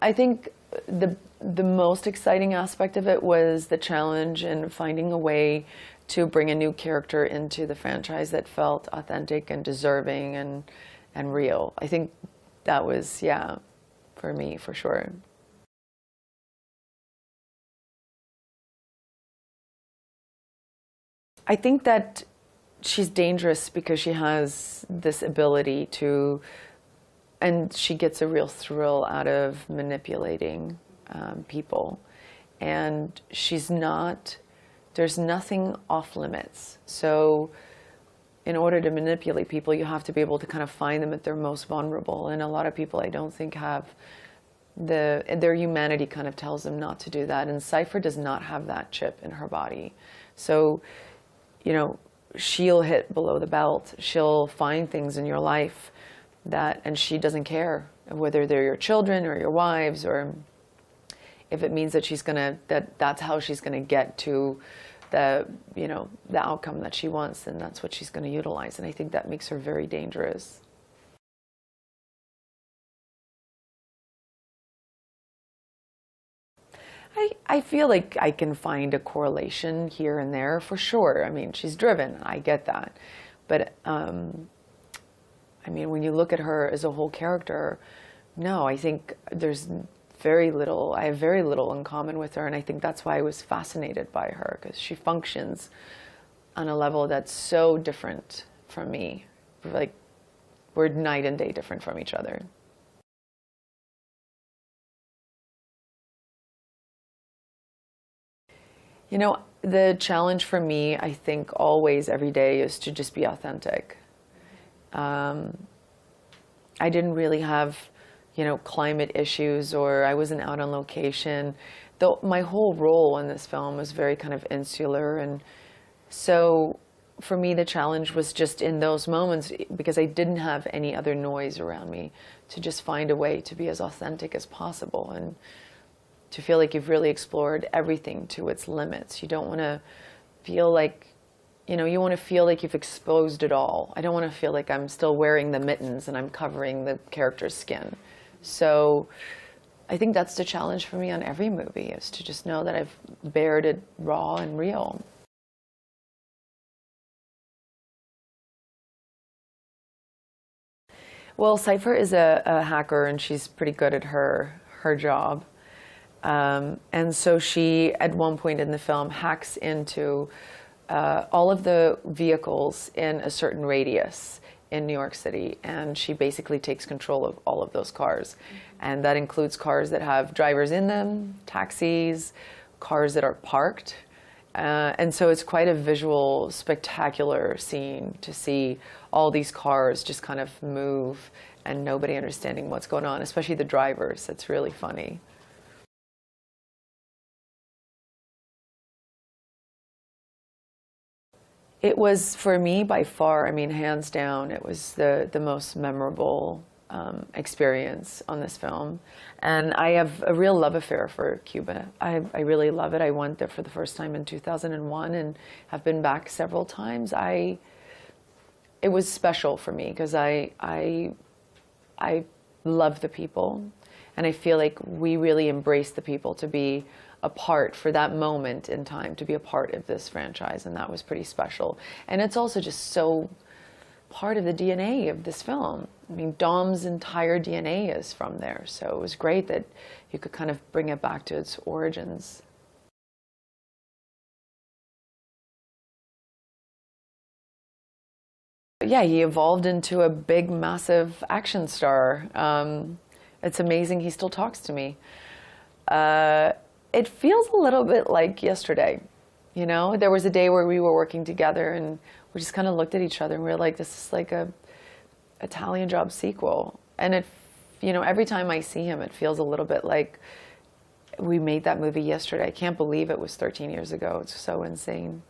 I think the most exciting aspect of it was the challenge and finding a way to bring a new character into the franchise that felt authentic and deserving and real. I think that was, yeah, for me, for sure. I think that she's dangerous because she has this ability to, and she gets a real thrill out of manipulating people. And she's not, there's nothing off limits. So in order to manipulate people, you have to be able to kind of find them at their most vulnerable. And a lot of people, I don't think, have their humanity kind of tells them not to do that. And Cypher does not have that chip in her body. So, you know, she'll hit below the belt. She'll find things in your life that, and she doesn't care whether they're your children or your wives, or if it means that she's gonna, that's how she's gonna get to the, you know, the outcome that she wants, then that's what she's gonna utilize. And I think that makes her very dangerous. I feel like I can find a correlation here and there for sure. I mean, she's driven, I get that. But, I mean, when you look at her as a whole character, no, I think there's very little, I have very little in common with her. And I think that's why I was fascinated by her, because she functions on a level that's so different from me. Like, we're night and day different from each other. You know, the challenge for me, I think, always, every day, is to just be authentic. I didn't really have, you know, climate issues, or I wasn't out on location. Though my whole role in this film was very kind of insular. And so for me, the challenge was just in those moments, because I didn't have any other noise around me, to just find a way to be as authentic as possible. And to feel like you've really explored everything to its limits. You don't want to feel like, you know, you want to feel like you've exposed it all. I don't want to feel like I'm still wearing the mittens and I'm covering the character's skin. So I think that's the challenge for me on every movie, is to just know that I've bared it raw and real. Well, Cypher is a hacker, and she's pretty good at her job. And so she, at one point in the film, hacks into all of the vehicles in a certain radius in New York City, and she basically takes control of all of those cars. And that includes cars that have drivers in them, taxis, cars that are parked. And so it's quite a visual, spectacular scene to see all these cars just kind of move and nobody understanding what's going on, especially the drivers. It's really funny. It was, for me, by far, I mean, hands down, it was the most memorable experience on this film. And I have a real love affair for Cuba. I really love it. I went there for the first time in 2001 and have been back several times. It was special for me because I love the people, and I feel like we really embrace the people to be a part, for that moment in time, to be a part of this franchise, and that was pretty special. And it's also just so part of the DNA of this film. I mean, Dom's entire DNA is from there, so it was great that you could kind of bring it back to its origins. Yeah, he evolved into a big, massive action star. It's amazing he still talks to me. It feels a little bit like yesterday. You know, there was a day where we were working together and we just kind of looked at each other and we were like, this is like a Italian Job sequel. And it, you know, every time I see him, it feels a little bit like we made that movie yesterday. I can't believe it was 13 years ago. It's so insane.